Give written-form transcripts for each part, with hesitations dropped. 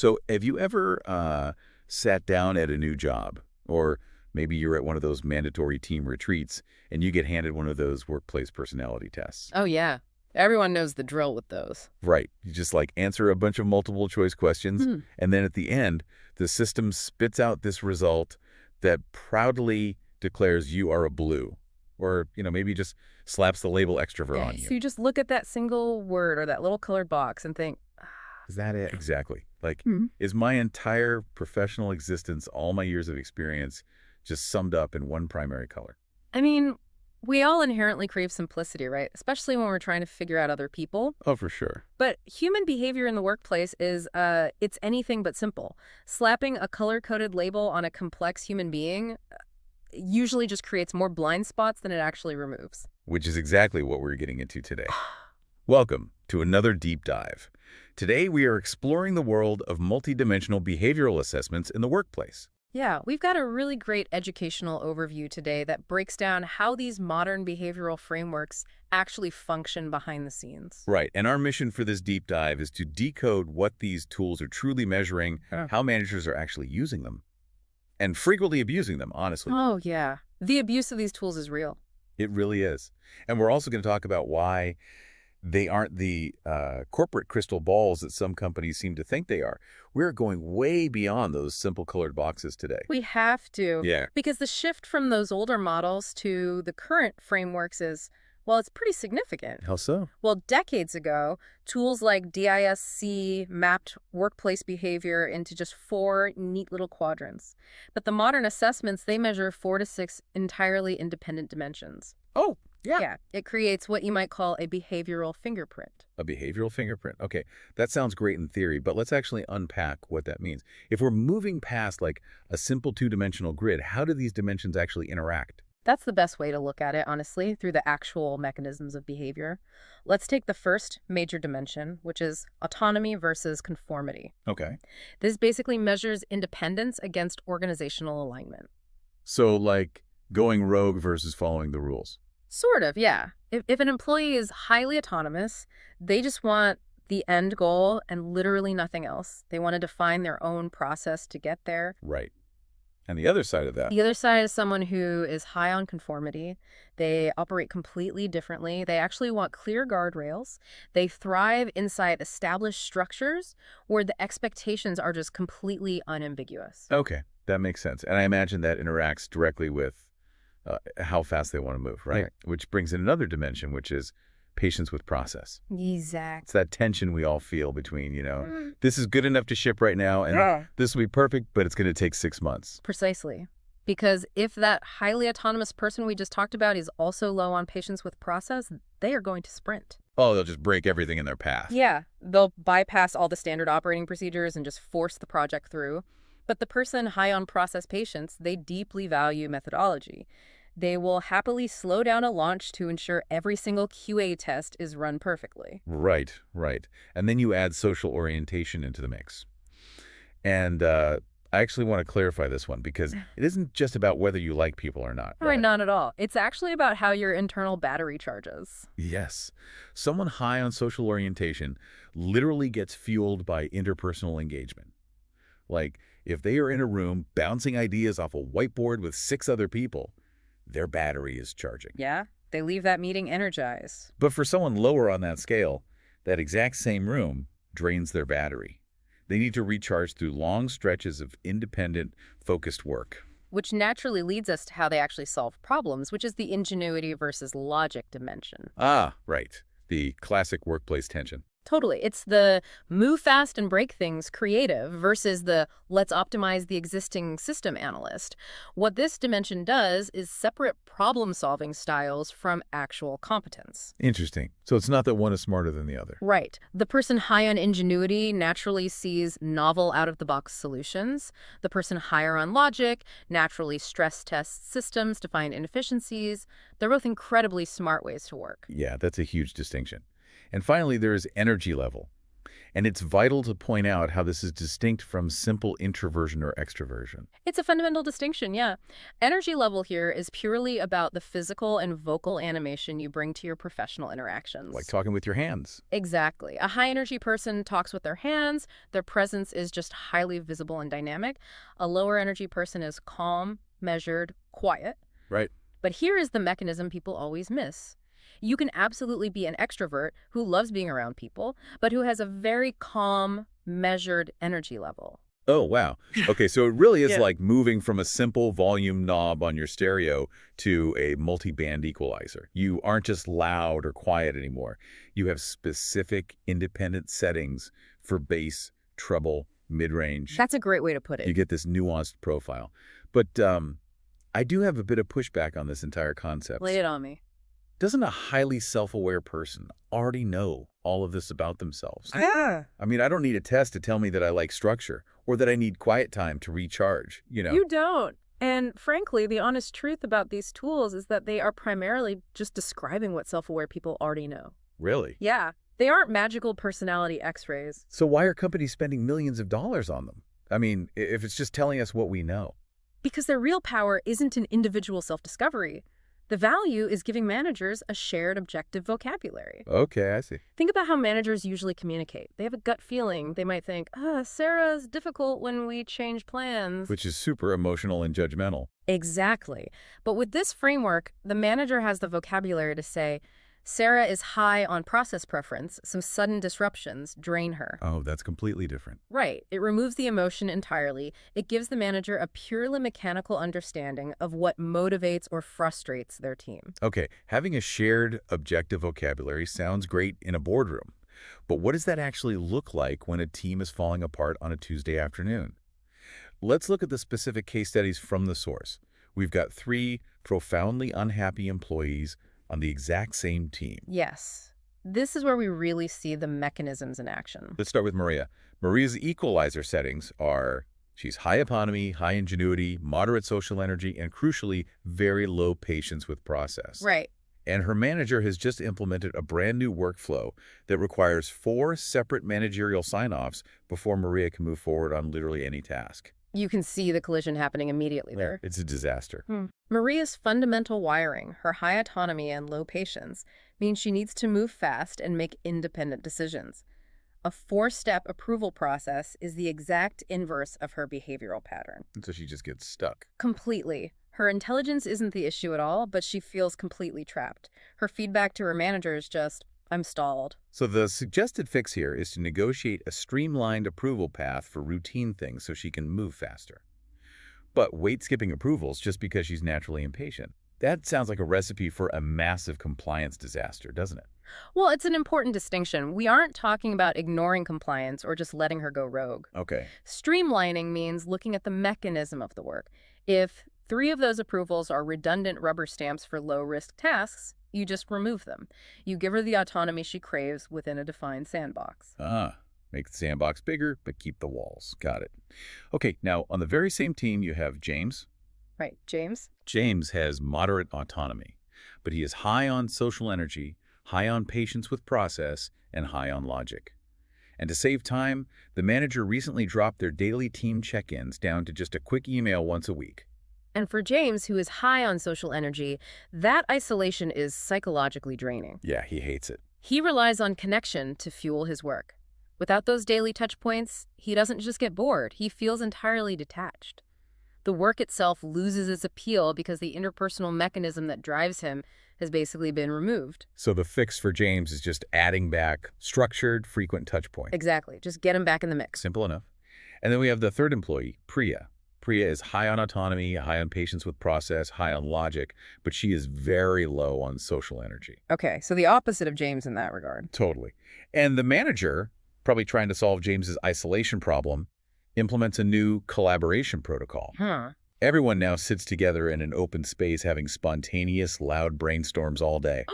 So have you ever sat down at a new job, or maybe you're at one of those mandatory team retreats, and you get handed one of those workplace personality tests? Oh, yeah. Everyone knows the drill with those. Right. You just like answer a bunch of multiple choice questions, Hmm. and then at the end, the system spits out this result that proudly declares you are a blue. Or, maybe just slaps the label extrovert on you. So you just look at that single word or that little colored box and think, Is that it? Exactly. Like, hmm. is my entire professional existence, all my years of experience, just summed up in one primary color? I mean, we all inherently crave simplicity, right? Especially when we're trying to figure out other people. Oh, for sure. But human behavior in the workplace is, it's anything but simple. Slapping a color-coded label on a complex human being usually just creates more blind spots than it actually removes. Which is exactly what we're getting into today. Welcome to another deep dive. Today, we are exploring the world of multidimensional behavioral assessments in the workplace. Yeah, we've got a really great educational overview today that breaks down how these modern behavioral frameworks actually function behind the scenes. Right, and our mission for this deep dive is to decode what these tools are truly measuring, how managers are actually using them, and frequently abusing them, honestly. Oh, yeah. The abuse of these tools is real. It really is. And we're also going to talk about why they aren't the corporate crystal balls that some companies seem to think they are. We're going way beyond those simple colored boxes today. We have to. Yeah. Because the shift from those older models to the current frameworks is, well, it's pretty significant. How so? Well, decades ago, tools like DISC mapped workplace behavior into just 4 neat little quadrants. But the modern assessments, they measure 4 to 6 entirely independent dimensions. Oh, yeah. Yeah, it creates what you might call a behavioral fingerprint. A behavioral fingerprint. Okay, that sounds great in theory, but let's actually unpack what that means. If we're moving past like a simple two-dimensional grid, how do these dimensions actually interact? That's the best way to look at it, honestly, through the actual mechanisms of behavior. Let's take the first major dimension, which is autonomy versus conformity. Okay. This basically measures independence against organizational alignment. So like going rogue versus following the rules. Sort of, yeah. If an employee is highly autonomous, they just want the end goal and literally nothing else. They want to define their own process to get there. Right. And the other side of that. The other side is someone who is high on conformity. They operate completely differently. They actually want clear guardrails. They thrive inside established structures where the expectations are just completely unambiguous. Okay, that makes sense. And I imagine that interacts directly with how fast they want to move, right? Which brings in another dimension, which is patience with process. Exactly. It's that tension we all feel between, this is good enough to ship right now, and this will be perfect, but it's going to take 6 months. Precisely. Because if that highly autonomous person we just talked about is also low on patience with process, they are going to sprint. Oh, they'll just break everything in their path. Yeah, they'll bypass all the standard operating procedures and just force the project through. But the person high on process patience, they deeply value methodology. They will happily slow down a launch to ensure every single QA test is run perfectly. Right, right. And then you add social orientation into the mix. And I actually want to clarify this one because it isn't just about whether you like people or not. Right, not at all. It's actually about how your internal battery charges. Yes. Someone high on social orientation literally gets fueled by interpersonal engagement. Like, if they are in a room bouncing ideas off a whiteboard with 6 other people, their battery is charging. Yeah, they leave that meeting energized. But for someone lower on that scale, that exact same room drains their battery. They need to recharge through long stretches of independent, focused work. Which naturally leads us to how they actually solve problems, which is the ingenuity versus logic dimension. Ah, right. The classic workplace tension. Totally. It's the move fast and break things creative versus the let's optimize the existing system analyst. What this dimension does is separate problem-solving styles from actual competence. Interesting. So it's not that one is smarter than the other. Right. The person high on ingenuity naturally sees novel out-of-the-box solutions. The person higher on logic naturally stress tests systems to find inefficiencies. They're both incredibly smart ways to work. Yeah, that's a huge distinction. And finally, there is energy level. And it's vital to point out how this is distinct from simple introversion or extroversion. It's a fundamental distinction, yeah. Energy level here is purely about the physical and vocal animation you bring to your professional interactions. Like talking with your hands. Exactly. A high-energy person talks with their hands. Their presence is just highly visible and dynamic. A lower-energy person is calm, measured, quiet. Right. But here is the mechanism people always miss. You can absolutely be an extrovert who loves being around people, but who has a very calm, measured energy level. Oh, wow. Okay, so it really is Yeah. like moving from a simple volume knob on your stereo to a multi-band equalizer. You aren't just loud or quiet anymore. You have specific independent settings for bass, treble, mid-range. That's a great way to put You it. get this nuanced profile. But I do have a bit of pushback on this entire concept. Lay it on me. Doesn't a highly self-aware person already know all of this about themselves? Yeah. I mean, I don't need a test to tell me that I like structure or that I need quiet time to recharge, you know? You don't. And frankly, the honest truth about these tools is that they are primarily just describing what self-aware people already know. Really? Yeah. They aren't magical personality x-rays. So why are companies spending millions of dollars on them? I mean, if it's just telling us what we know. Because their real power isn't in individual self-discovery. The value is giving managers a shared objective vocabulary. Okay, I see. Think about how managers usually communicate. They have a gut feeling. They might think, Sarah's difficult when we change plans. Which is super emotional and judgmental. Exactly. But with this framework, the manager has the vocabulary to say, Sarah is high on process preference. Some sudden disruptions drain her. Oh, that's completely different. Right. It removes the emotion entirely. It gives the manager a purely mechanical understanding of what motivates or frustrates their team. Okay, having a shared objective vocabulary sounds great in a boardroom. But what does that actually look like when a team is falling apart on a Tuesday afternoon? Let's look at the specific case studies from the source. We've got 3 profoundly unhappy employees on the exact same team. Yes. This is where we really see the mechanisms in action. Let's start with Maria. Maria's equalizer settings are she's high autonomy, high ingenuity, moderate social energy, and crucially, very low patience with process. Right. And her manager has just implemented a brand new workflow that requires 4 separate managerial sign-offs before Maria can move forward on literally any task. You can see the collision happening immediately there. It's a disaster. Maria's fundamental wiring, her high autonomy and low patience, means she needs to move fast and make independent decisions. A 4-step approval process is the exact inverse of her behavioral pattern. And so she just gets stuck. Completely. Her intelligence isn't the issue at all, but she feels completely trapped. Her feedback to her manager is just, I'm stalled. So the suggested fix here is to negotiate a streamlined approval path for routine things so she can move faster. But skipping approvals just because she's naturally impatient. That sounds like a recipe for a massive compliance disaster, doesn't it? Well, it's an important distinction. We aren't talking about ignoring compliance or just letting her go rogue. Okay. Streamlining means looking at the mechanism of the work. If 3 of those approvals are redundant rubber stamps for low-risk tasks, you just remove them. You give her the autonomy she craves within a defined sandbox. Make the sandbox bigger, but keep the walls. Got it. Okay, now on the very same team, you have James. Right, James? James has moderate autonomy, but he is high on social energy, high on patience with process, and high on logic. And to save time, the manager recently dropped their daily team check-ins down to just a quick email once a week. And for James, who is high on social energy, that isolation is psychologically draining. Yeah, he hates it. He relies on connection to fuel his work. Without those daily touch points, he doesn't just get bored, he feels entirely detached. The work itself loses its appeal because the interpersonal mechanism that drives him has basically been removed. So the fix for James is just adding back structured, frequent touch points. Exactly. Just get him back in the mix. Simple enough. And then we have the third employee, Priya. Priya is high on autonomy, high on patience with process, high on logic, but she is very low on social energy. Okay, so the opposite of James in that regard. Totally. And the manager, probably trying to solve James's isolation problem, implements a new collaboration protocol. Everyone now sits together in an open space having spontaneous, loud brainstorms all day.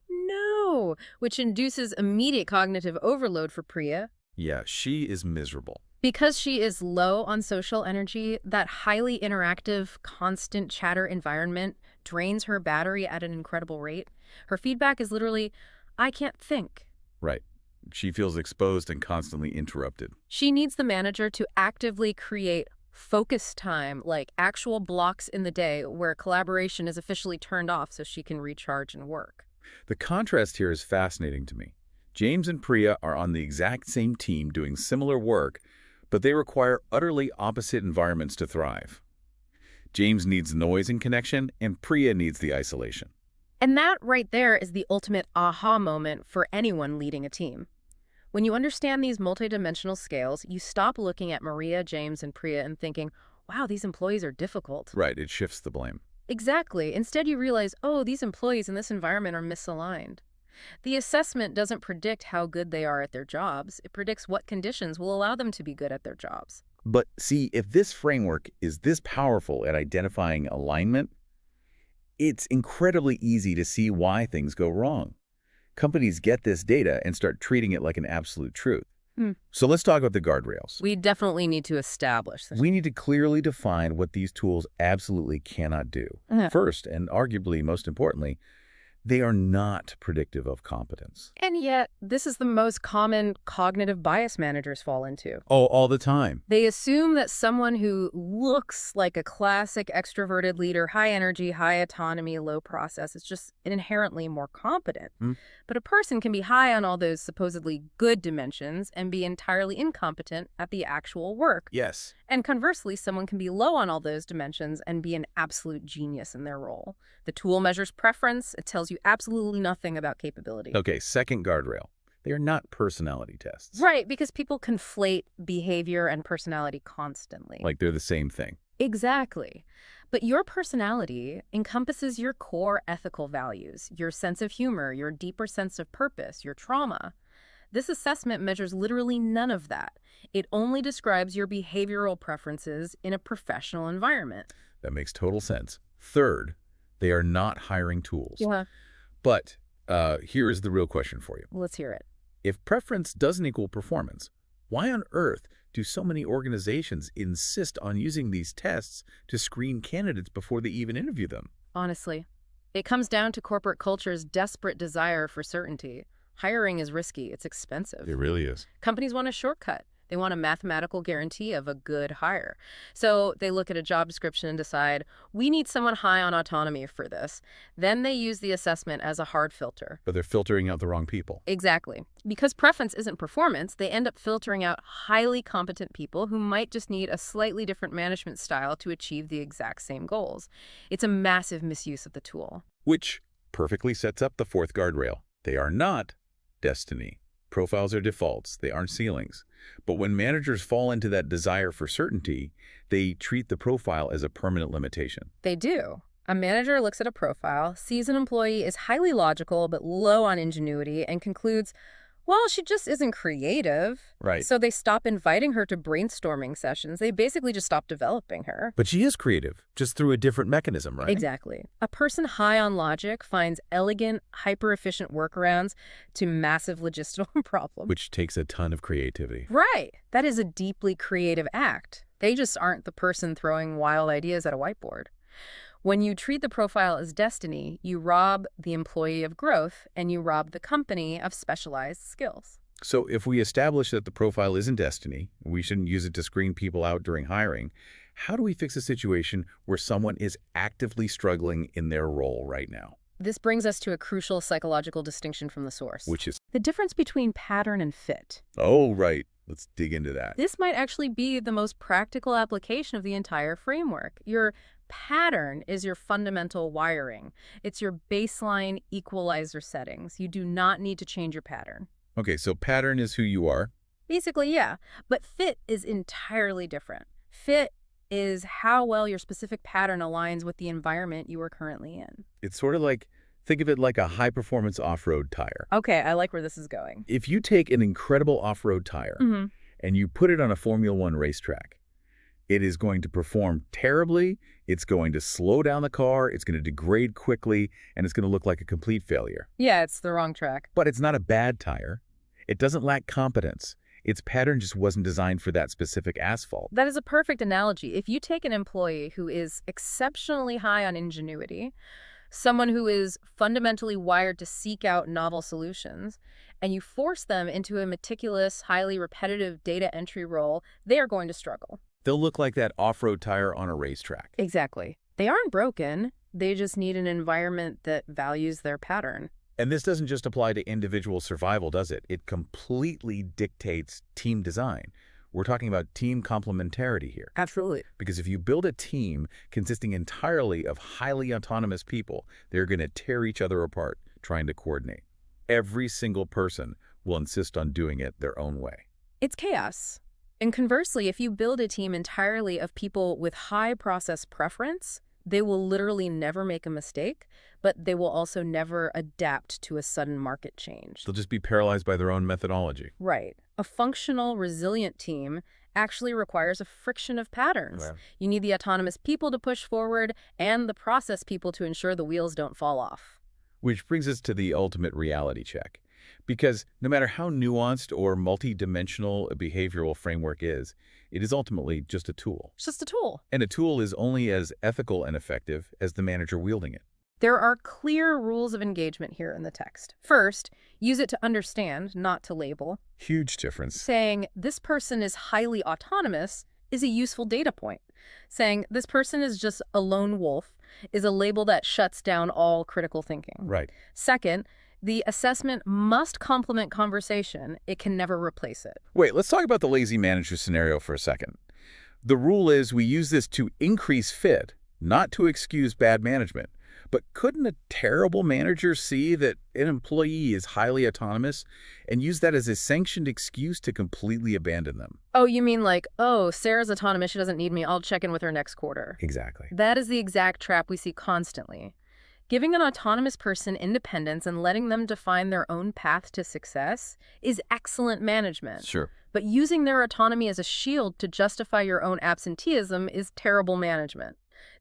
No, which induces immediate cognitive overload for Priya. Yeah, she is miserable. Because she is low on social energy, that highly interactive, constant chatter environment drains her battery at an incredible rate. Her feedback is literally, I can't think. Right. She feels exposed and constantly interrupted. She needs the manager to actively create focus time, like actual blocks in the day where collaboration is officially turned off so she can recharge and work. The contrast here is fascinating to me. James and Priya are on the exact same team doing similar work, but they require utterly opposite environments to thrive. James needs noise and connection, and Priya needs the isolation. And that right there is the ultimate aha moment for anyone leading a team. When you understand these multidimensional scales, you stop looking at Maria, James, and Priya and thinking, wow, these employees are difficult. Right, it shifts the blame. Exactly. Instead, you realize, oh, these employees in this environment are misaligned. The assessment doesn't predict how good they are at their jobs. It predicts what conditions will allow them to be good at their jobs. But see, if this framework is this powerful at identifying alignment, it's incredibly easy to see why things go wrong. Companies get this data and start treating it like an absolute truth. So let's talk about the guardrails. We definitely need to establish this. We need to clearly define what these tools absolutely cannot do. First, and arguably most importantly, they are not predictive of competence. And yet, this is the most common cognitive bias managers fall into. Oh, all the time. They assume that someone who looks like a classic extroverted leader, high energy, high autonomy, low process, is just inherently more competent. But a person can be high on all those supposedly good dimensions and be entirely incompetent at the actual work. Yes. And conversely, someone can be low on all those dimensions and be an absolute genius in their role. The tool measures preference. It tells you absolutely nothing about capability. Okay, second guardrail. They are not personality tests. Right, because people conflate behavior and personality constantly. Like they're the same thing. Exactly. But your personality encompasses your core ethical values, your sense of humor, your deeper sense of purpose, your trauma. This assessment measures literally none of that. It only describes your behavioral preferences in a professional environment. That makes total sense. Third, they are not hiring tools. Yeah. But here is the real question for you. Let's hear it. If preference doesn't equal performance, why on earth do so many organizations insist on using these tests to screen candidates before they even interview them? Honestly, it comes down to corporate culture's desperate desire for certainty. Hiring is risky. It's expensive. It really is. Companies want a shortcut. They want a mathematical guarantee of a good hire. So they look at a job description and decide, we need someone high on autonomy for this. Then they use the assessment as a hard filter. But they're filtering out the wrong people. Exactly. Because preference isn't performance, they end up filtering out highly competent people who might just need a slightly different management style to achieve the exact same goals. It's a massive misuse of the tool. Which perfectly sets up the fourth guardrail. They are not destiny. Profiles are defaults. They aren't ceilings. But when managers fall into that desire for certainty, they treat the profile as a permanent limitation. They do. A manager looks at a profile, sees an employee is highly logical but low on ingenuity, and concludes, well, she just isn't creative. Right. So they stop inviting her to brainstorming sessions. They basically just stop developing her. But she is creative, just through a different mechanism, right? Exactly. A person high on logic finds elegant, hyper-efficient workarounds to massive logistical problems. Which takes a ton of creativity. Right. That is a deeply creative act. They just aren't the person throwing wild ideas at a whiteboard. When you treat the profile as destiny, you rob the employee of growth and you rob the company of specialized skills. So if we establish that the profile isn't destiny, we shouldn't use it to screen people out during hiring, how do we fix a situation where someone is actively struggling in their role right now? This brings us to a crucial psychological distinction from the source. Which is? The difference between pattern and fit. Oh, right. Let's dig into that. This might actually be the most practical application of the entire framework. Your pattern is your fundamental wiring. It's your baseline equalizer settings. You do not need to change your pattern. Okay, so pattern is who you are. Basically, yeah. But fit is entirely different. Fit is how well your specific pattern aligns with the environment you are currently in. It's sort of like, think of it like a high-performance off-road tire. Okay, I like where this is going. If you take an incredible off-road tire and you put it on a Formula One racetrack, it is going to perform terribly, it's going to slow down the car, it's going to degrade quickly, and it's going to look like a complete failure. Yeah, it's the wrong track. But it's not a bad tire. It doesn't lack competence. Its pattern just wasn't designed for that specific asphalt. That is a perfect analogy. If you take an employee who is exceptionally high on ingenuity, someone who is fundamentally wired to seek out novel solutions, and you force them into a meticulous, highly repetitive data entry role, they are going to struggle. They'll look like that off-road tire on a racetrack. Exactly. They aren't broken. They just need an environment that values their pattern. And this doesn't just apply to individual survival, does it? It completely dictates team design. We're talking about team complementarity here. Absolutely. Because if you build a team consisting entirely of highly autonomous people, they're going to tear each other apart trying to coordinate. Every single person will insist on doing it their own way. It's chaos. And conversely, if you build a team entirely of people with high process preference, they will literally never make a mistake, but they will also never adapt to a sudden market change. They'll just be paralyzed by their own methodology. Right. A functional, resilient team actually requires a friction of patterns. Right. You need the autonomous people to push forward and the process people to ensure the wheels don't fall off. Which brings us to the ultimate reality check. Because no matter how nuanced or multidimensional a behavioral framework is, it is ultimately just a tool. It's just a tool. And a tool is only as ethical and effective as the manager wielding it. There are clear rules of engagement here in the text. First, use it to understand, not to label. Huge difference. Saying, this person is highly autonomous is a useful data point. Saying, this person is just a lone wolf is a label that shuts down all critical thinking. Right. Second, the assessment must complement conversation. It can never replace it. Wait, let's talk about the lazy manager scenario for a second. The rule is we use this to increase fit, not to excuse bad management. But couldn't a terrible manager see that an employee is highly autonomous and use that as a sanctioned excuse to completely abandon them? Oh, you mean like, oh, Sarah's autonomous, she doesn't need me, I'll check in with her next quarter. Exactly. That is the exact trap we see constantly. Giving an autonomous person independence and letting them define their own path to success is excellent management. Sure. But using their autonomy as a shield to justify your own absenteeism is terrible management.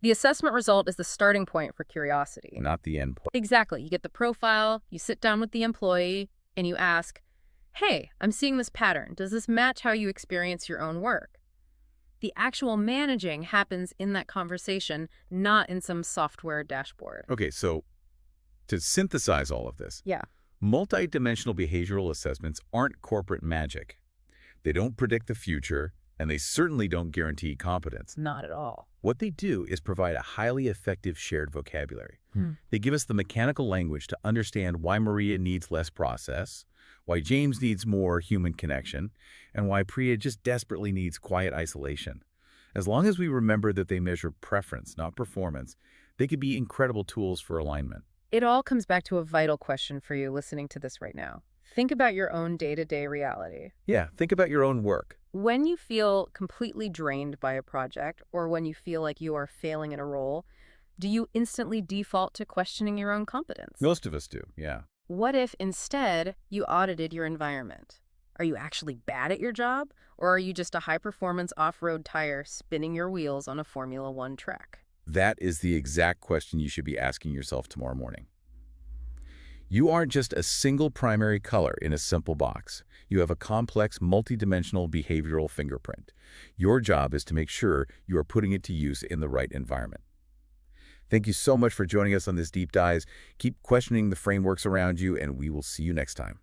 The assessment result is the starting point for curiosity. Not the end point. Exactly. You get the profile, you sit down with the employee, and you ask, hey, I'm seeing this pattern. Does this match how you experience your own work? The actual managing happens in that conversation, not in some software dashboard. Okay, so to synthesize all of this, Yeah. multidimensional behavioral assessments aren't corporate magic. They don't predict the future, and they certainly don't guarantee competence. Not at all. What they do is provide a highly effective shared vocabulary. They give us the mechanical language to understand why Maria needs less process, why James needs more human connection, and why Priya just desperately needs quiet isolation. As long as we remember that they measure preference, not performance, they could be incredible tools for alignment. It all comes back to a vital question for you listening to this right now. Think about your own day-to-day reality. Yeah, think about your own work. When you feel completely drained by a project, or when you feel like you are failing in a role, do you instantly default to questioning your own competence? Most of us do, yeah. What if instead you audited your environment? Are you actually bad at your job, or are you just a high-performance off-road tire spinning your wheels on a Formula One track? That is the exact question you should be asking yourself tomorrow morning. You aren't just a single primary color in a simple box. You have a complex, multidimensional behavioral fingerprint. Your job is to make sure you are putting it to use in the right environment. Thank you so much for joining us on this deep dive. Keep questioning the frameworks around you, and we will see you next time.